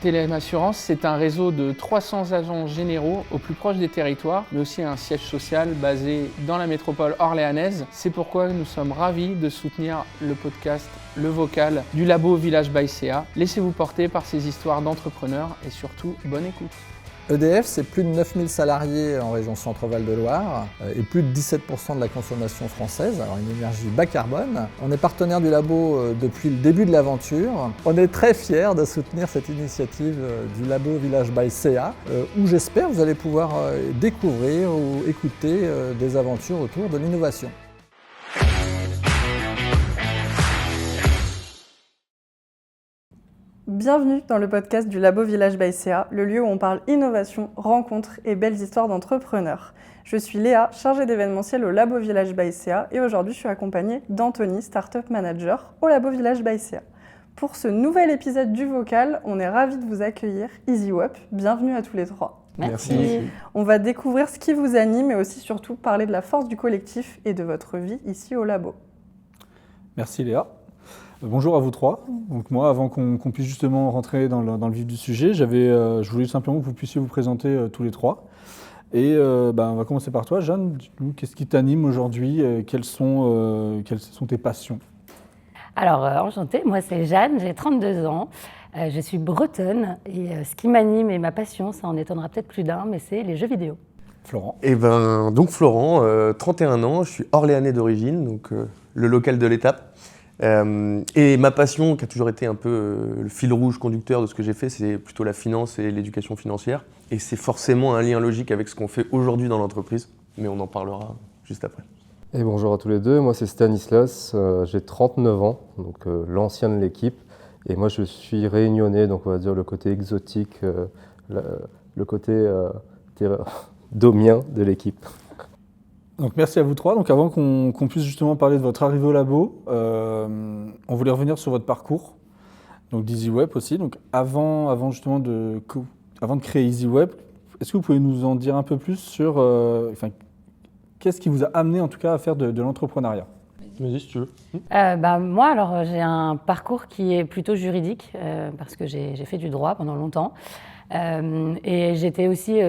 PLM Assurance, c'est un réseau de 300 agents généraux au plus proche des territoires, mais aussi un siège social basé dans la métropole orléanaise. C'est pourquoi nous sommes ravis de soutenir le podcast Le Vocal du Labo Village by CA. Laissez-vous porter par ces histoires d'entrepreneurs et surtout, bonne écoute. EDF, c'est plus de 9000 salariés en région Centre-Val de Loire et plus de 17% de la consommation française, alors une énergie bas carbone. On est partenaire du labo depuis le début de l'aventure. On est très fiers de soutenir cette initiative du Labo Village by CA, où j'espère vous allez pouvoir découvrir ou écouter des aventures autour de l'innovation. Bienvenue dans le podcast du Labo Village by CA, le lieu où on parle innovation, rencontres et belles histoires d'entrepreneurs. Je suis Léa, chargée d'événementiel au Labo Village by CA et aujourd'hui je suis accompagnée d'Anthony, Startup Manager au Labo Village by CA. Pour ce nouvel épisode du Vocal, on est ravis de vous accueillir, EasyWeb. Bienvenue à tous les trois. Merci. On va découvrir ce qui vous anime et aussi surtout parler de la force du collectif et de votre vie ici au Labo. Merci Léa. Bonjour à vous trois. Donc moi, avant qu'on puisse justement rentrer dans le vif du sujet, je voulais simplement que vous puissiez vous présenter tous les trois. Et on va commencer par toi, Jeanne. Dis-nous, qu'est-ce qui t'anime aujourd'hui? Quelles sont tes passions? Alors, enchantée, moi c'est Jeanne, j'ai 32 ans. Je suis bretonne et ce qui m'anime et ma passion, ça en étonnera peut-être plus d'un, mais c'est les jeux vidéo. Florent. Donc Florent, 31 ans, je suis orléanais d'origine, donc le local de l'étape. Et ma passion, qui a toujours été un peu le fil rouge conducteur de ce que j'ai fait, c'est plutôt la finance et l'éducation financière. Et c'est forcément un lien logique avec ce qu'on fait aujourd'hui dans l'entreprise, mais on en parlera juste après. Et bonjour à tous les deux, moi c'est Stanislas, j'ai 39 ans, donc l'ancien de l'équipe. Et moi je suis réunionnais, donc on va dire le côté exotique, le côté domien de l'équipe. Donc merci à vous trois. Donc avant qu'on puisse justement parler de votre arrivée au labo, on voulait revenir sur votre parcours, donc d'EasyWeb aussi. Donc avant de créer EasyWeb, est-ce que vous pouvez nous en dire un peu plus sur qu'est-ce qui vous a amené en tout cas à faire de l'entrepreneuriat? Vas-y si tu veux. Moi, alors j'ai un parcours qui est plutôt juridique parce que j'ai fait du droit pendant longtemps. Et j'ai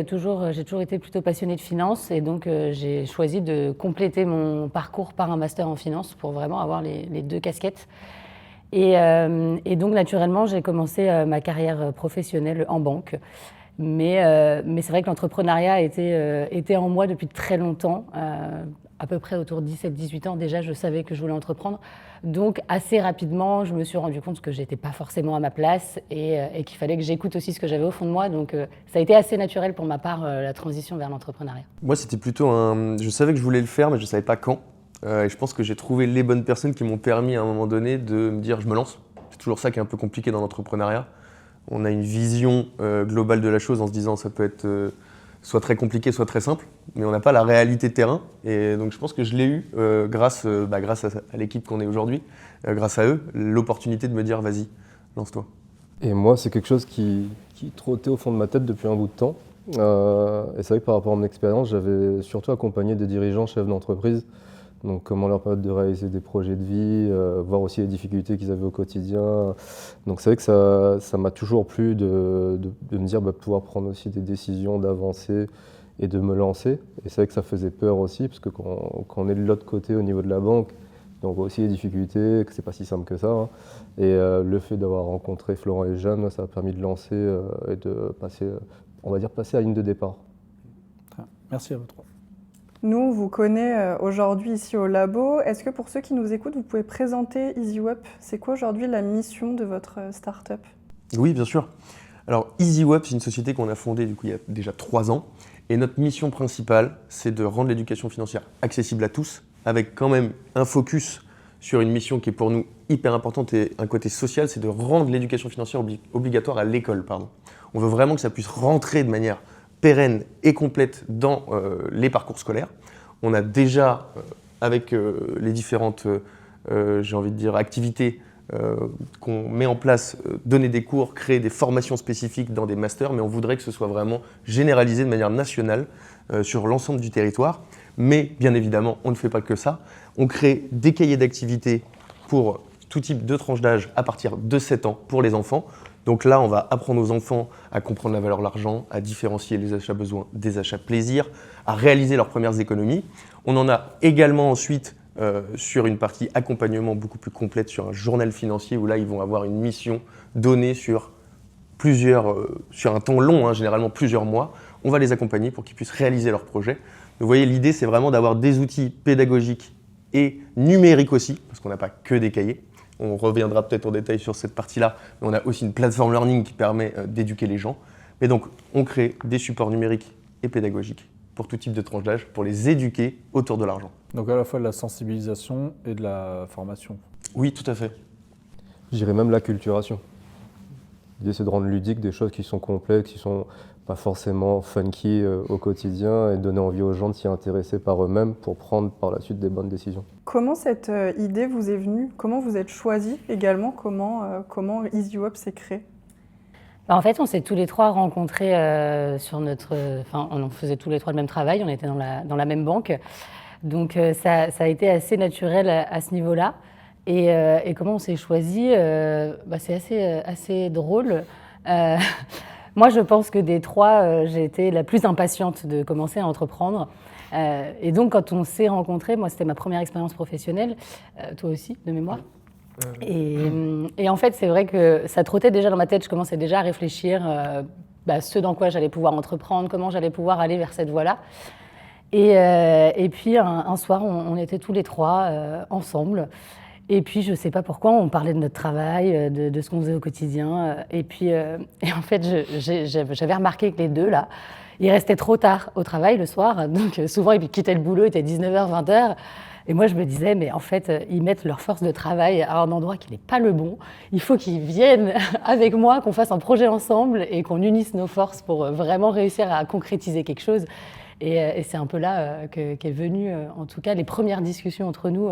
toujours été plutôt passionnée de finance et donc j'ai choisi de compléter mon parcours par un master en finance pour vraiment avoir les deux casquettes. Et donc naturellement, j'ai commencé ma carrière professionnelle en banque. Mais c'est vrai que l'entrepreneuriat était en moi depuis très longtemps. À peu près autour de 17-18 ans, déjà, je savais que je voulais entreprendre. Donc, assez rapidement, je me suis rendu compte que je n'étais pas forcément à ma place et qu'il fallait que j'écoute aussi ce que j'avais au fond de moi. Donc, ça a été assez naturel pour ma part, la transition vers l'entrepreneuriat. Moi, c'était plutôt je savais que je voulais le faire, mais je ne savais pas quand. Et je pense que j'ai trouvé les bonnes personnes qui m'ont permis à un moment donné de me dire « je me lance ». C'est toujours ça qui est un peu compliqué dans l'entrepreneuriat. On a une vision globale de la chose en se disant ça peut être soit très compliqué, soit très simple, mais on n'a pas la réalité de terrain. Et donc je pense que je l'ai eu grâce à l'équipe qu'on est aujourd'hui, grâce à eux, l'opportunité de me dire vas-y, lance-toi. Et moi, c'est quelque chose qui trottait au fond de ma tête depuis un bout de temps. Et c'est vrai que par rapport à mon expérience, j'avais surtout accompagné des dirigeants, chefs d'entreprise, donc comment leur permettre de réaliser des projets de vie, voir aussi les difficultés qu'ils avaient au quotidien. Donc c'est vrai que ça m'a toujours plu de me dire pouvoir prendre aussi des décisions, d'avancer et de me lancer. Et c'est vrai que ça faisait peur aussi, parce que quand on est de l'autre côté au niveau de la banque, on voit aussi les difficultés, que c'est pas si simple que ça. Hein. Et le fait d'avoir rencontré Florent et Jeanne, ça a permis de lancer et de passer à la ligne de départ. Merci à vous trois. Nous, on vous connaît aujourd'hui ici au Labo. Est-ce que pour ceux qui nous écoutent, vous pouvez présenter EasyWeb? C'est quoi aujourd'hui la mission de votre start-up? Oui, bien sûr. Alors EasyWeb, c'est une société qu'on a fondée il y a déjà 3 ans. Et notre mission principale, c'est de rendre l'éducation financière accessible à tous, avec quand même un focus sur une mission qui est pour nous hyper importante et un côté social, c'est de rendre l'éducation financière obligatoire à l'école. On veut vraiment que ça puisse rentrer de manière pérenne et complète dans les parcours scolaires. On a déjà, avec les différentes activités qu'on met en place, donner des cours, créer des formations spécifiques dans des masters, mais on voudrait que ce soit vraiment généralisé de manière nationale sur l'ensemble du territoire. Mais bien évidemment, on ne fait pas que ça. On crée des cahiers d'activités pour tout type de tranche d'âge à partir de 7 ans pour les enfants, Donc là, on va apprendre aux enfants à comprendre la valeur de l'argent, à différencier les achats besoins des achats plaisir, à réaliser leurs premières économies. On en a également ensuite sur une partie accompagnement beaucoup plus complète sur un journal financier où là, ils vont avoir une mission donnée sur un temps long, généralement plusieurs mois. On va les accompagner pour qu'ils puissent réaliser leurs projets. Donc, vous voyez, l'idée, c'est vraiment d'avoir des outils pédagogiques et numériques aussi, parce qu'on n'a pas que des cahiers. On reviendra peut-être en détail sur cette partie-là, mais on a aussi une plateforme learning qui permet d'éduquer les gens. Mais donc, on crée des supports numériques et pédagogiques pour tout type de tranche d'âge, pour les éduquer autour de l'argent. Donc à la fois de la sensibilisation et de la formation. Oui, tout à fait. Je dirais même l'acculturation. L'idée, c'est de rendre ludique des choses qui sont complexes, qui sont pas forcément funky au quotidien et donner envie aux gens de s'y intéresser par eux-mêmes pour prendre par la suite des bonnes décisions. Comment cette idée vous est venue? Comment vous êtes choisis également? Comment EasyWeb s'est créé? En fait, on s'est tous les trois rencontrés on faisait tous les trois le même travail, on était dans la même banque. Donc ça a été assez naturel à ce niveau-là. Et comment on s'est choisis, c'est assez drôle. Moi, je pense que des trois, j'ai été la plus impatiente de commencer à entreprendre. Et donc, quand on s'est rencontrés, moi, c'était ma première expérience professionnelle, toi aussi, de mémoire. Et en fait, c'est vrai que ça trottait déjà dans ma tête. Je commençais déjà à réfléchir ce dans quoi j'allais pouvoir entreprendre, comment j'allais pouvoir aller vers cette voie-là. Et puis, un soir, on était tous les trois ensemble. Et puis, je ne sais pas pourquoi, on parlait de notre travail, de ce qu'on faisait au quotidien. Et en fait, j'avais remarqué que les deux, là, ils restaient trop tard au travail le soir. Donc, souvent, ils quittaient le boulot, il était 19h, 20h. Et moi, je me disais, mais en fait, ils mettent leur force de travail à un endroit qui n'est pas le bon. Il faut qu'ils viennent avec moi, qu'on fasse un projet ensemble et qu'on unisse nos forces pour vraiment réussir à concrétiser quelque chose. Et c'est un peu là qu'est venue, en tout cas, les premières discussions entre nous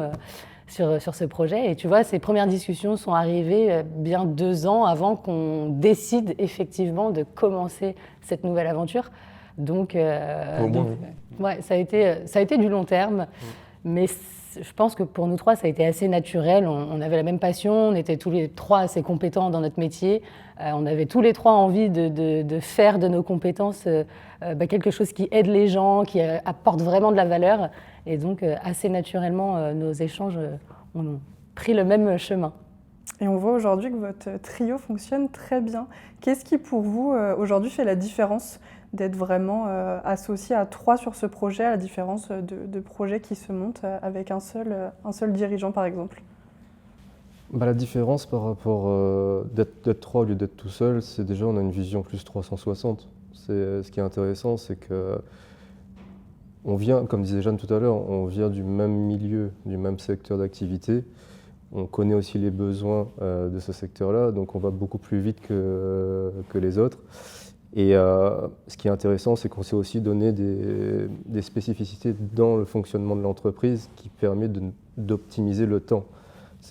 sur ce projet. Et tu vois, ces premières discussions sont arrivées bien 2 ans avant qu'on décide effectivement de commencer cette nouvelle aventure. Donc, ouais, ça a été du long terme. Mais je pense que pour nous trois, ça a été assez naturel. On avait la même passion, on était tous les trois assez compétents dans notre métier. On avait tous les trois envie de faire de nos compétences quelque chose qui aide les gens, qui apporte vraiment de la valeur. Et donc, assez naturellement, nos échanges ont pris le même chemin. Et on voit aujourd'hui que votre trio fonctionne très bien. Qu'est-ce qui, pour vous, aujourd'hui, fait la différence d'être vraiment associé à 3 sur ce projet, à la différence de projets qui se montent avec un seul dirigeant, par exemple? La différence par rapport d'être 3 au lieu d'être tout seul, c'est déjà on a une vision plus 360. Ce qui est intéressant, c'est que on vient, comme disait Jeanne tout à l'heure, on vient du même milieu, du même secteur d'activité. On connaît aussi les besoins de ce secteur-là, donc on va beaucoup plus vite que les autres. Et ce qui est intéressant, c'est qu'on s'est aussi donné des spécificités dans le fonctionnement de l'entreprise qui permet d'optimiser le temps.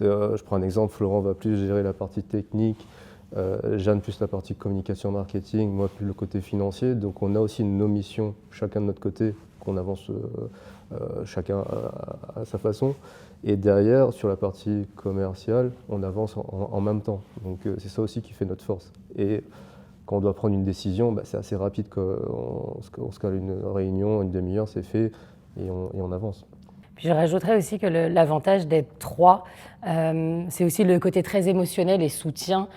Je prends un exemple, Florent va plus gérer la partie technique, Jeanne plus la partie communication marketing, moi plus le côté financier. Donc on a aussi nos missions, chacun de notre côté, qu'on avance chacun à sa façon. Et derrière, sur la partie commerciale, on avance en même temps. Donc c'est ça aussi qui fait notre force. Et quand on doit prendre une décision, c'est assez rapide. On se cale une réunion, une demi-heure, c'est fait et on avance. Puis je rajouterais aussi que l'avantage d'être 3, c'est aussi le côté très émotionnel et soutien.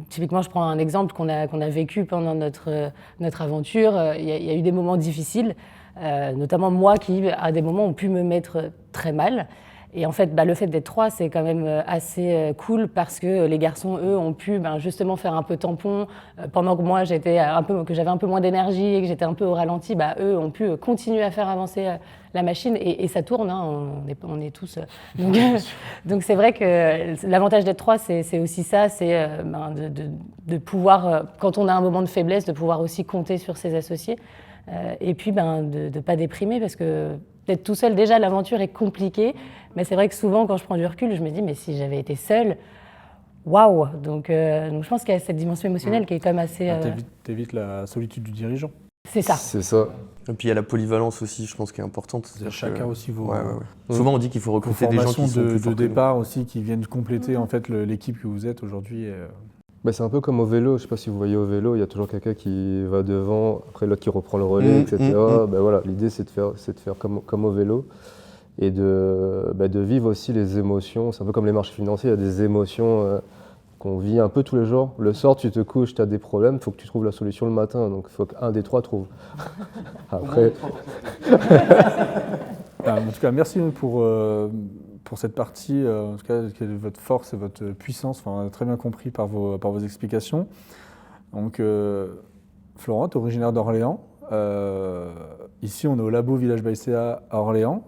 Typiquement, je prends un exemple qu'on a vécu pendant notre aventure. Il y a eu des moments difficiles, notamment moi qui, à des moments, ont pu me mettre très mal. Et en fait, le fait d'être 3, c'est quand même assez cool parce que les garçons, eux, ont pu justement faire un peu tampon. Pendant que moi, que j'avais un peu moins d'énergie et que j'étais un peu au ralenti, eux ont pu continuer à faire avancer la machine et ça tourne, on est tous... Donc c'est vrai que l'avantage d'être 3, c'est aussi ça, c'est de pouvoir, quand on a un moment de faiblesse, de pouvoir aussi compter sur ses associés. Et puis de ne pas déprimer parce que d'être tout seul, déjà, l'aventure est compliquée. Mais c'est vrai que souvent, quand je prends du recul, je me dis, mais si j'avais été seule, waouh! Donc je pense qu'il y a cette dimension émotionnelle qui est quand même assez... T'évites la solitude du dirigeant. C'est ça. C'est ça. Et puis il y a la polyvalence aussi, je pense, qui est importante. Chacun aussi vos... Souvent, on dit qu'il faut recruter des gens qui sont plus forts de départ aussi, qui viennent compléter en fait l'équipe que vous êtes aujourd'hui. C'est un peu comme au vélo, je ne sais pas si vous voyez au vélo, il y a toujours quelqu'un qui va devant, après l'autre qui reprend le relais, etc. Voilà, l'idée c'est de faire comme au vélo et de vivre aussi les émotions. C'est un peu comme les marchés financiers, il y a des émotions qu'on vit un peu tous les jours. Le soir, tu te couches, tu as des problèmes, il faut que tu trouves la solution le matin, donc il faut qu'un des trois trouve. Après... En tout cas, merci pour cette partie, en tout cas, quelle est votre force et votre puissance, on a très bien compris par vos explications. Donc, Florent, tu es originaire d'Orléans. Ici, on est au Labo Village BayCA à Orléans.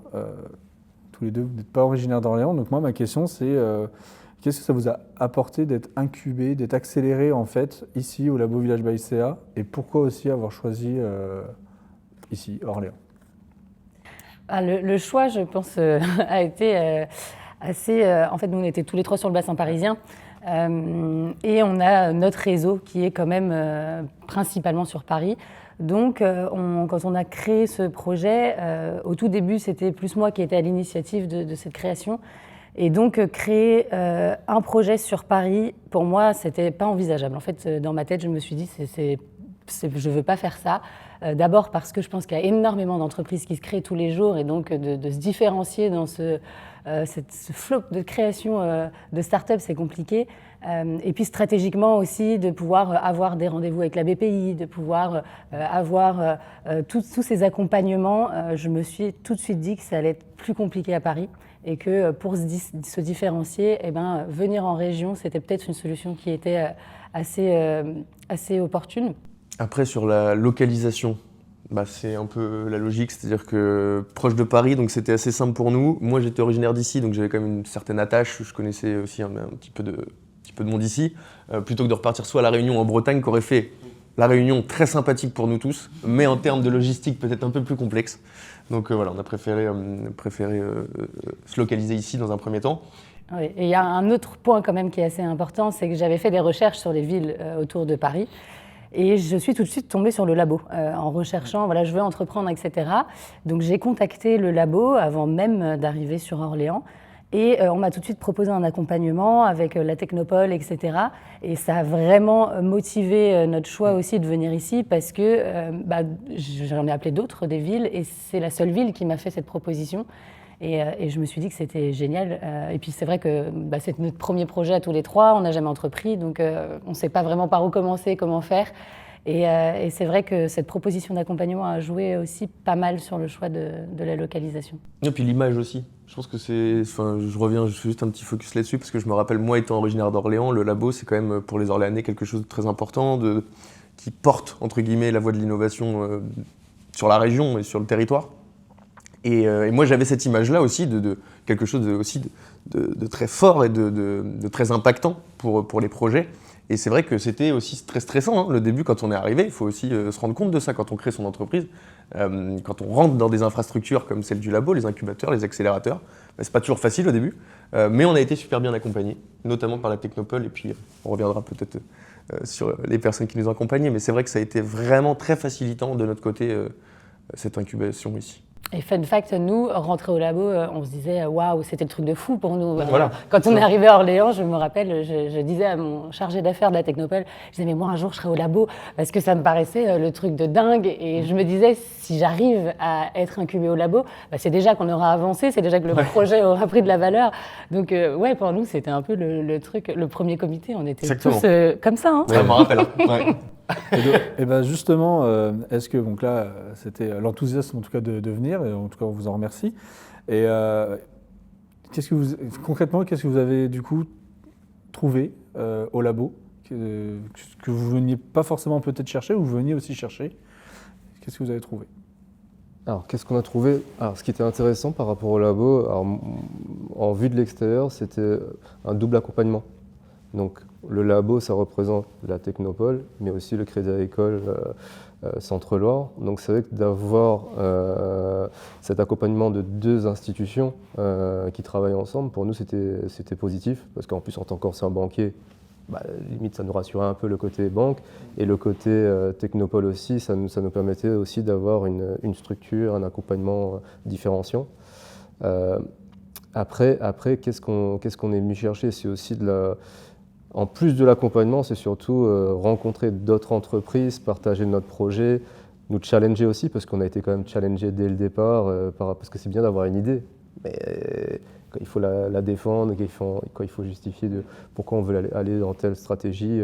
Tous les deux, vous n'êtes pas originaire d'Orléans. Donc moi, ma question, c'est qu'est-ce que ça vous a apporté d'être incubé, d'être accéléré, en fait, ici, au Labo Village BayCA, et pourquoi aussi avoir choisi ici, Orléans? Le choix, je pense, a été assez... en fait, nous, on était tous les trois sur le bassin parisien. Et on a notre réseau qui est quand même principalement sur Paris. Donc, quand on a créé ce projet, au tout début, c'était plus moi qui étais à l'initiative de cette création. Et donc, créer un projet sur Paris, pour moi, c'était pas envisageable. En fait, dans ma tête, je me suis dit, je veux pas faire ça. D'abord parce que je pense qu'il y a énormément d'entreprises qui se créent tous les jours et donc de se différencier dans ce flot de création de start-up, c'est compliqué. Et puis stratégiquement aussi, de pouvoir avoir des rendez-vous avec la BPI, de pouvoir avoir tous ces accompagnements. Je me suis tout de suite dit que ça allait être plus compliqué à Paris et que pour se différencier, venir en région, c'était peut-être une solution qui était assez opportune. Après, sur la localisation, c'est un peu la logique, c'est-à-dire que proche de Paris, donc c'était assez simple pour nous. Moi, j'étais originaire d'ici, donc j'avais quand même une certaine attache. Je connaissais aussi un petit peu de monde ici. Plutôt que de repartir soit à La Réunion ou en Bretagne, qu'aurait fait La Réunion très sympathique pour nous tous, mais en termes de logistique peut-être un peu plus complexe. Donc voilà, on a préféré se localiser ici dans un premier temps. Oui, et il y a un autre point quand même qui est assez important, c'est que j'avais fait des recherches sur les villes autour de Paris. Et je suis tout de suite tombée sur le labo en recherchant, je veux entreprendre, etc. Donc j'ai contacté le labo avant même d'arriver sur Orléans. Et on m'a tout de suite proposé un accompagnement avec la Technopole, etc. Et ça a vraiment motivé notre choix aussi de venir ici parce que j'en ai appelé d'autres des villes et c'est la seule ville qui m'a fait cette proposition. Et je me suis dit que c'était génial. Et puis c'est vrai que c'est notre premier projet à tous les trois, on n'a jamais entrepris, donc on ne sait pas vraiment par où commencer, comment faire. Et c'est vrai que cette proposition d'accompagnement a joué aussi pas mal sur le choix de la localisation. Et puis l'image aussi. Je pense que je fais juste un petit focus là-dessus parce que je me rappelle, moi étant originaire d'Orléans, le labo c'est quand même pour les Orléanais quelque chose de très important, qui porte entre guillemets la voie de l'innovation sur la région et sur le territoire. Et moi, j'avais cette image-là aussi de quelque chose de très fort et de très impactant pour les projets. Et c'est vrai que c'était aussi très stressant, le début, quand on est arrivé. Il faut aussi se rendre compte de ça quand on crée son entreprise. Quand on rentre dans des infrastructures comme celle du labo, les incubateurs, les accélérateurs, c'est pas toujours facile au début. Mais on a été super bien accompagnés, notamment par la Technopole. Et puis, on reviendra peut-être sur les personnes qui nous ont accompagnés. Mais c'est vrai que ça a été vraiment très facilitant de notre côté, cette incubation ici. Et fun fact, nous, rentrer au labo, on se disait waouh, c'était le truc de fou pour nous. Voilà. Quand on est arrivé à Orléans, je me rappelle, je disais à mon chargé d'affaires de la Technopole, je disais mais moi un jour je serai au labo parce que ça me paraissait le truc de dingue. Et je me disais si j'arrive à être incubé au labo, c'est déjà qu'on aura avancé, c'est déjà que le projet aura pris de la valeur. Donc pour nous c'était un peu le truc, le premier comité, on était tous comme ça. Ça me rappelle. Ouais. Et justement, est-ce que donc là, c'était l'enthousiasme en tout cas de venir, et en tout cas on vous en remercie. Et concrètement, qu'est-ce que vous avez du coup trouvé au labo que vous veniez pas forcément peut-être chercher ou vous veniez aussi chercher? Qu'est-ce que vous avez trouvé? Alors, qu'est-ce qu'on a trouvé? Alors, ce qui était intéressant par rapport au labo, en vue de l'extérieur, c'était un double accompagnement. Donc, le labo, ça représente la Technopole, mais aussi le Crédit Agricole Centre-Loire. Donc, c'est vrai que d'avoir cet accompagnement de deux institutions qui travaillent ensemble, pour nous, c'était positif, parce qu'en plus, en tant qu'ancien banquier, limite, ça nous rassurait un peu le côté banque, et le côté Technopole aussi, ça nous permettait aussi d'avoir une structure, un accompagnement différenciant. Après, qu'est-ce qu'on est venu chercher? C'est aussi En plus de l'accompagnement, c'est surtout rencontrer d'autres entreprises, partager notre projet, nous challenger aussi, parce qu'on a été quand même challengé dès le départ, parce que c'est bien d'avoir une idée, mais quand il faut la défendre, quand il faut justifier de pourquoi on veut aller dans telle stratégie,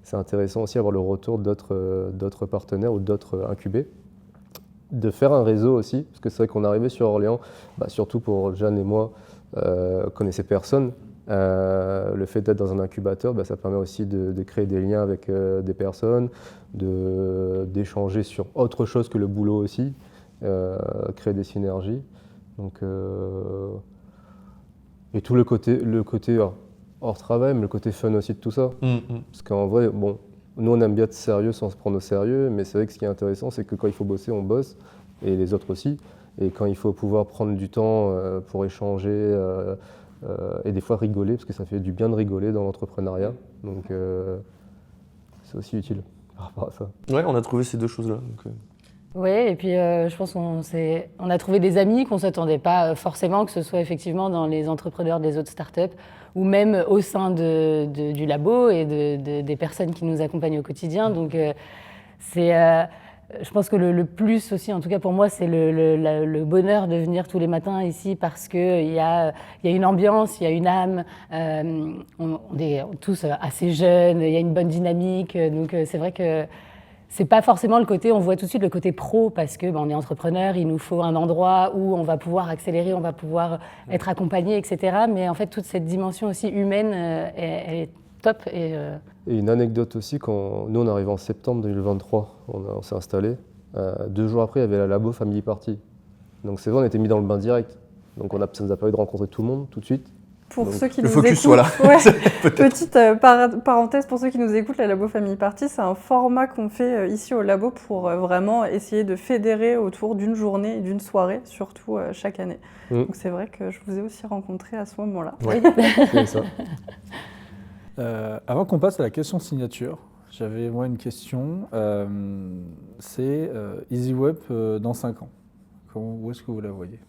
c'est intéressant aussi d'avoir le retour d'autres partenaires ou d'autres incubés. De faire un réseau aussi, parce que c'est vrai qu'on est arrivé sur Orléans, surtout pour Jeanne et moi, connaissait personne. Le fait d'être dans un incubateur, ça permet aussi de créer des liens avec des personnes, d'échanger sur autre chose que le boulot aussi, créer des synergies. Donc, et tout le côté hors travail, mais le côté fun aussi de tout ça. Parce qu'en vrai, nous on aime bien être sérieux sans se prendre au sérieux, mais c'est vrai que ce qui est intéressant, c'est que quand il faut bosser, on bosse, et les autres aussi. Et quand il faut pouvoir prendre du temps pour échanger, et des fois rigoler, parce que ça fait du bien de rigoler dans l'entrepreneuriat. Donc c'est aussi utile par rapport à ça. Ouais, on a trouvé ces deux choses-là. Oui, et puis je pense qu'on a trouvé des amis qu'on ne s'attendait pas forcément, que ce soit effectivement dans les entrepreneurs des autres startups ou même au sein du labo et des personnes qui nous accompagnent au quotidien. Donc je pense que le plus aussi, en tout cas pour moi, c'est le bonheur de venir tous les matins ici parce qu'il y a une ambiance, il y a une âme, on est tous assez jeunes, il y a une bonne dynamique, donc c'est vrai que c'est pas forcément le côté, on voit tout de suite le côté pro parce que on est entrepreneur, il nous faut un endroit où on va pouvoir accélérer, on va pouvoir être accompagné, etc. Mais en fait, toute cette dimension aussi humaine, elle est top. Et une anecdote aussi, quand nous on arrive en septembre 2023, on s'est installé. 2 jours après, il y avait la Labo Family Party. Donc c'est vrai, on était mis dans le bain direct. Donc ça nous a permis de rencontrer tout le monde tout de suite. Pour donc, ceux qui le nous focus écoutent, soit là. Petite parenthèse pour ceux qui nous écoutent, la Labo Family Party, c'est un format qu'on fait ici au labo pour vraiment essayer de fédérer autour d'une journée et d'une soirée, surtout chaque année. Donc c'est vrai que je vous ai aussi rencontré à ce moment-là. Ouais. C'est ça. Avant qu'on passe à la question signature, j'avais moi une question. C'est EasyWeb dans 5 ans. Où est-ce que vous la voyez ?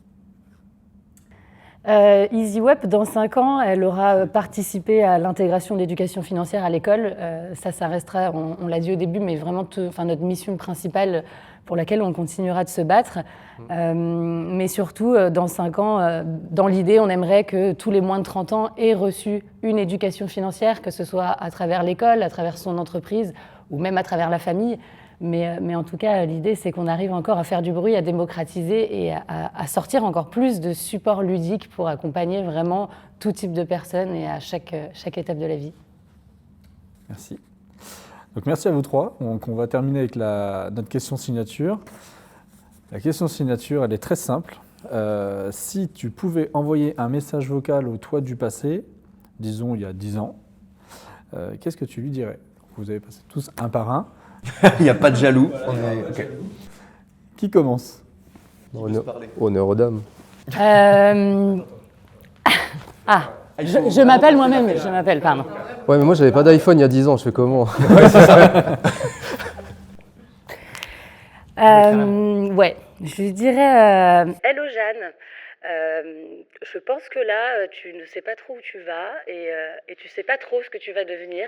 EasyWeb, dans 5 ans, elle aura participé à l'intégration de l'éducation financière à l'école. Ça restera, on l'a dit au début, mais vraiment notre mission principale pour laquelle on continuera de se battre. Mais surtout, dans 5 ans, dans l'idée, on aimerait que tous les moins de 30 ans aient reçu une éducation financière, que ce soit à travers l'école, à travers son entreprise ou même à travers la famille. Mais en tout cas, l'idée, c'est qu'on arrive encore à faire du bruit, à démocratiser et à sortir encore plus de supports ludiques pour accompagner vraiment tout type de personnes et à chaque étape de la vie. Merci. Donc merci à vous trois. Donc on va terminer avec notre question signature. La question signature, elle est très simple. Si tu pouvais envoyer un message vocal au toi du passé, disons il y a 10 ans, qu'est-ce que tu lui dirais ? Vous avez passé tous un par un. Il n'y a pas de jaloux. Okay. Qui commence ? Honneur aux dames. Je m'appelle moi-même, pardon. Ouais, mais moi j'avais pas d'iPhone il y a 10 ans, je fais comment ? Ouais, je lui dirais Hello Jeanne, je pense que là tu ne sais pas trop où tu vas et tu sais pas trop ce que tu vas devenir.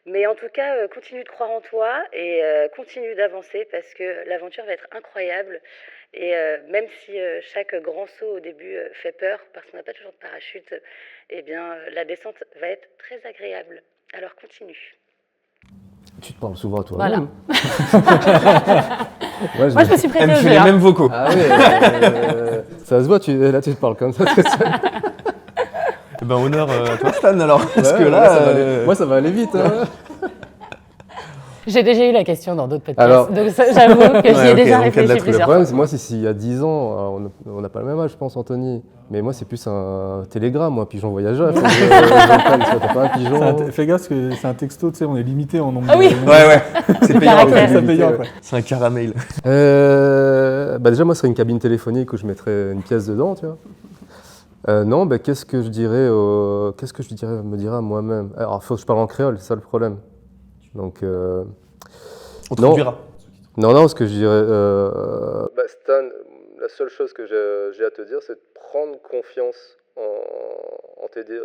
Mais en tout cas, continue de croire en toi et continue d'avancer parce que l'aventure va être incroyable. Et même si chaque grand saut au début fait peur parce qu'on n'a pas toujours de parachute, eh bien la descente va être très agréable. Alors continue. Tu te parles souvent à toi. Voilà. Moi, je me suis prêtée Elle au fait jeu. les mêmes vocaux. Ah oui, ça se voit, là tu te parles comme ça. Eh ben, honneur à toi, Stan, alors. Parce Ouais, que là, moi, ça va aller vite. Hein. J'ai déjà eu la question dans d'autres podcasts, Alors... donc ça, j'avoue que j'y ai déjà réfléchi Le plusieurs problème, fois. c'est moi, c'est s'il y a 10 ans, alors, on n'a pas le même âge, je pense, Anthony. Mais moi, c'est plus un télégramme, un pigeon voyageur. T'as pas un pigeon. Fais gaffe, parce que c'est un texto, tu sais, on est limité en nombre Ah oui. de... Ouais, c'est payant. Caractère. C'est payant, quoi. C'est un caramel. Déjà, moi, ce serait une cabine téléphonique où je mettrais une pièce dedans, tu vois. Non, qu'est-ce que je dirais me dirais à moi-même. Alors, il faut que je parle en créole, c'est ça le problème. Donc, On traduira. Non, ce que je dirais... Stan, la seule chose que j'ai à te dire, c'est de prendre confiance en t'aider,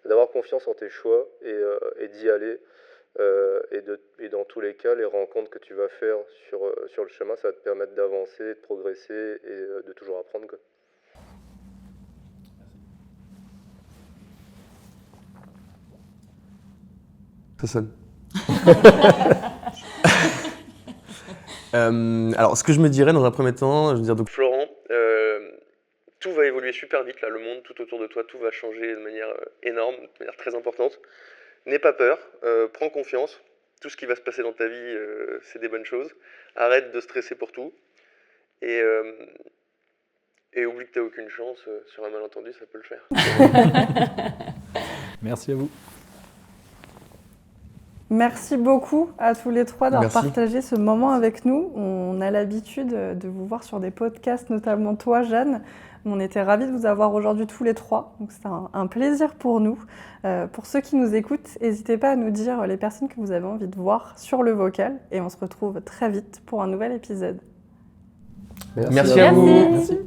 d'avoir confiance en tes choix et d'y aller. Et dans tous les cas, les rencontres que tu vas faire sur le chemin, ça va te permettre d'avancer, de progresser et de toujours apprendre, quoi. Ça sonne. Alors, ce que je me dirais dans un premier temps, je veux dire, donc Florent, tout va évoluer super vite, là, le monde tout autour de toi, tout va changer de manière énorme, de manière très importante. N'aie pas peur, prends confiance. Tout ce qui va se passer dans ta vie, c'est des bonnes choses. Arrête de stresser pour tout. Et oublie que tu n'as aucune chance. Sur un malentendu, ça peut le faire. Merci à vous. Merci beaucoup à tous les trois d'avoir Merci. partagé ce moment avec nous. On a l'habitude de vous voir sur des podcasts, notamment toi, Jeanne. On était ravis de vous avoir aujourd'hui tous les trois, donc c'est un plaisir pour nous. Pour ceux qui nous écoutent, n'hésitez pas à nous dire les personnes que vous avez envie de voir sur le vocal et on se retrouve très vite pour un nouvel épisode. Merci à vous. Merci.